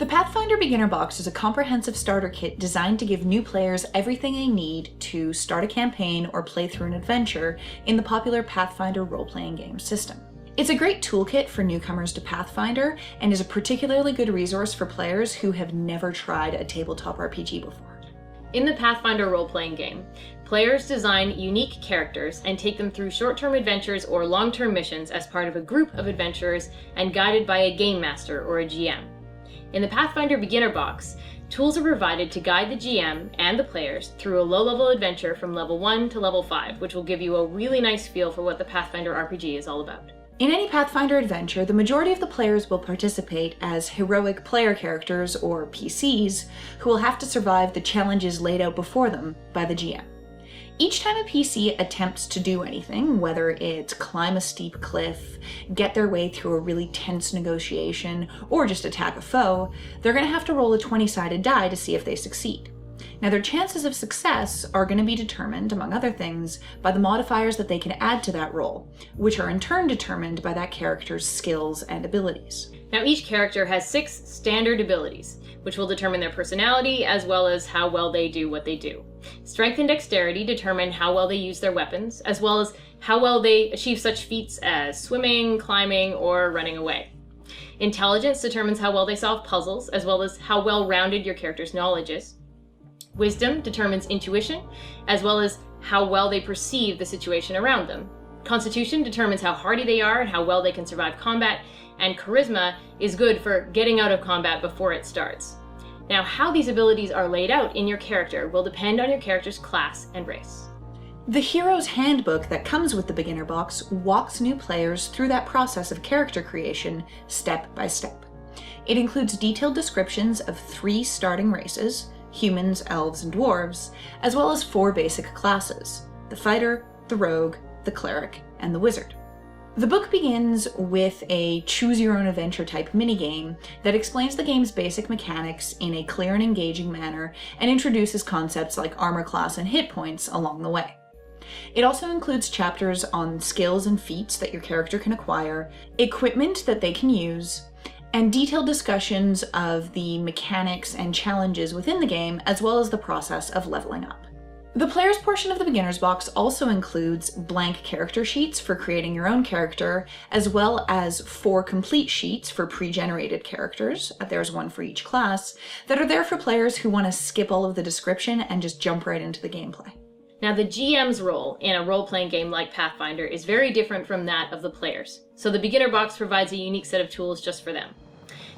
Pathfinder Beginner Box is a comprehensive starter kit designed to give new players everything they need to start a campaign or play through an adventure in the popular Pathfinder Roleplaying Game system. It's a great toolkit for newcomers to Pathfinder and is a particularly good resource for players who have never tried a tabletop RPG before. In the Pathfinder Roleplaying Game, players design unique characters and take them through short-term adventures or long-term missions as part of a group of adventurers and guided by a game master or a GM. In the Pathfinder Beginner Box, tools are provided to guide the GM and the players through a low-level adventure from level 1 to level 5, which will give you a really nice feel for what the Pathfinder RPG is all about. In any Pathfinder adventure, the majority of the players will participate as heroic player characters, or PCs, who will have to survive the challenges laid out before them by the GM. Each time a PC attempts to do anything, whether it's climb a steep cliff, get their way through a really tense negotiation, or just attack a foe, they're going to have to roll a 20-sided die to see if they succeed. Now, their chances of success are going to be determined, among other things, by the modifiers that they can add to that roll, which are in turn determined by that character's skills and abilities. Now, each character has 6 standard abilities, which will determine their personality as well as how well they do what they do. Strength and dexterity determine how well they use their weapons, as well as how well they achieve such feats as swimming, climbing, or running away. Intelligence determines how well they solve puzzles, as well as how well-rounded your character's knowledge is. Wisdom determines intuition, as well as how well they perceive the situation around them. Constitution determines how hardy they are and how well they can survive combat, and charisma is good for getting out of combat before it starts. Now, how these abilities are laid out in your character will depend on your character's class and race. The Hero's Handbook that comes with the Beginner Box walks new players through that process of character creation step by step. It includes detailed descriptions of 3 starting races, humans, elves, and dwarves, as well as 4 basic classes: the fighter, the rogue, the cleric, and the wizard. The book begins with a choose-your-own-adventure type minigame that explains the game's basic mechanics in a clear and engaging manner and introduces concepts like armor class and hit points along the way. It also includes chapters on skills and feats that your character can acquire, equipment that they can use, and detailed discussions of the mechanics and challenges within the game, as well as the process of leveling up. The player's portion of the Beginner's Box also includes blank character sheets for creating your own character, as well as 4 complete sheets for pre-generated characters, there's one for each class, that are there for players who want to skip all of the description and just jump right into the gameplay. Now, the GM's role in a role-playing game like Pathfinder is very different from that of the players, so the Beginner Box provides a unique set of tools just for them.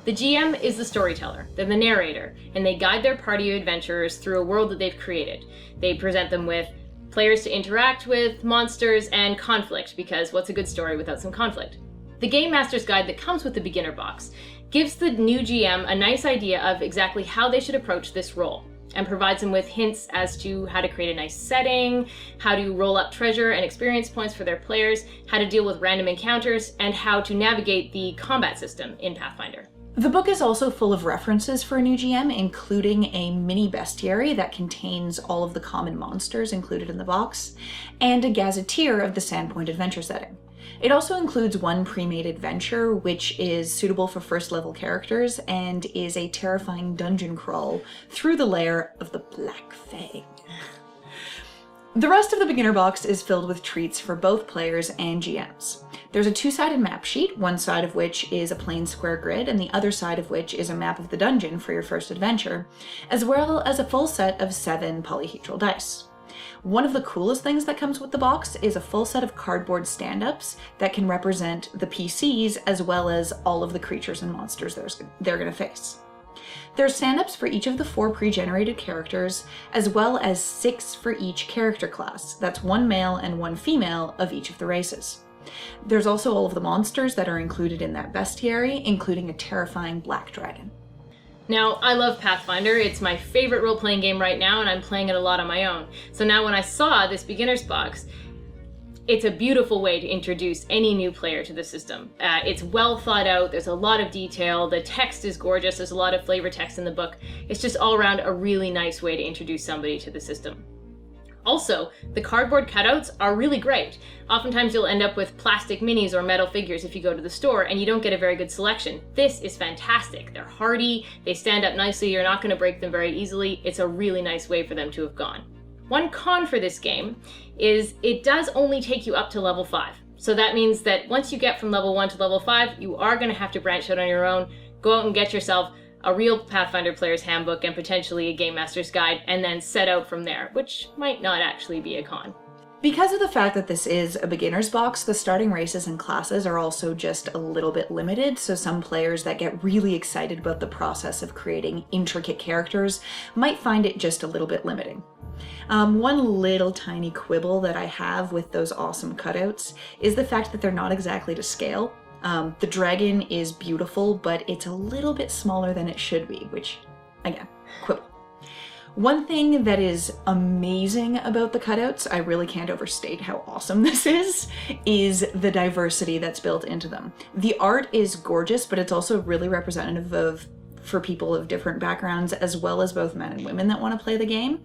The GM is the storyteller, they're the narrator, and they guide their party of adventurers through a world that they've created. They present them with players to interact with, monsters, and conflict, because what's a good story without some conflict? The Game Master's Guide that comes with the Beginner Box gives the new GM a nice idea of exactly how they should approach this role, and provides them with hints as to how to create a nice setting, how to roll up treasure and experience points for their players, how to deal with random encounters, and how to navigate the combat system in Pathfinder. The book is also full of references for a new GM, including a mini bestiary that contains all of the common monsters included in the box, and a gazetteer of the Sandpoint adventure setting. It also includes 1 pre-made adventure, which is suitable for first-level characters and is a terrifying dungeon crawl through the lair of the Black Fang. The rest of the Beginner Box is filled with treats for both players and GMs. There's a 2-sided map sheet, one side of which is a plain square grid, and the other side of which is a map of the dungeon for your first adventure, as well as a full set of 7 polyhedral dice. One of the coolest things that comes with the box is a full set of cardboard stand-ups that can represent the PCs as well as all of the creatures and monsters they're going to face. There's stand-ups for each of the 4 pre-generated characters, as well as 6 for each character class. That's 1 male and 1 female of each of the races. There's also all of the monsters that are included in that bestiary, including a terrifying black dragon. Now, I love Pathfinder. It's my favorite role-playing game right now, and I'm playing it a lot on my own. So now when I saw this Beginner's Box, it's a beautiful way to introduce any new player to the system. It's well thought out, there's a lot of detail, the text is gorgeous, there's a lot of flavor text in the book. It's just all around a really nice way to introduce somebody to the system. Also, the cardboard cutouts are really great. Oftentimes you'll end up with plastic minis or metal figures if you go to the store, and you don't get a very good selection. This is fantastic. They're hardy, they stand up nicely, you're not going to break them very easily. It's a really nice way for them to have gone. One con for this game is it does only take you up to level 5. So that means that once you get from level 1 to level 5, you are going to have to branch out on your own, go out and get yourself a real Pathfinder player's handbook and potentially a game master's guide, and then set out from there, which might not actually be a con. Because of the fact that this is a beginner's box, the starting races and classes are also just a little bit limited, so some players that get really excited about the process of creating intricate characters might find it just a little bit limiting. One little tiny quibble that I have with those awesome cutouts is the fact that they're not exactly to scale. The dragon is beautiful, but it's a little bit smaller than it should be, which, again, quibble. One thing that is amazing about the cutouts, I really can't overstate how awesome this is the diversity that's built into them. The art is gorgeous, but it's also really representative for people of different backgrounds, as well as both men and women that want to play the game.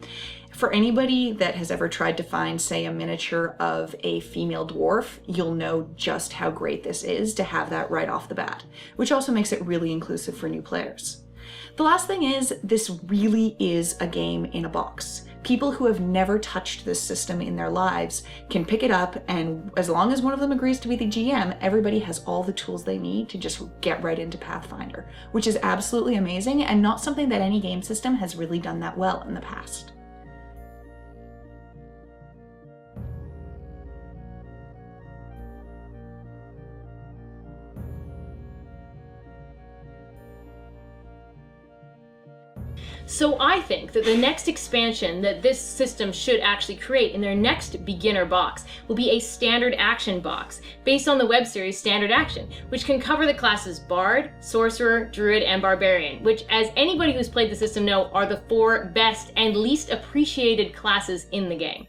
For anybody that has ever tried to find, say, a miniature of a female dwarf, you'll know just how great this is to have that right off the bat, which also makes it really inclusive for new players. The last thing is, this really is a game in a box. People who have never touched this system in their lives can pick it up, and as long as one of them agrees to be the GM, everybody has all the tools they need to just get right into Pathfinder, which is absolutely amazing and not something that any game system has really done that well in the past. So I think that the next expansion that this system should actually create in their next beginner box will be a standard action box based on the web series Standard Action, which can cover the classes Bard, Sorcerer, Druid, and Barbarian, which, as anybody who's played the system know, are the 4 best and least appreciated classes in the game.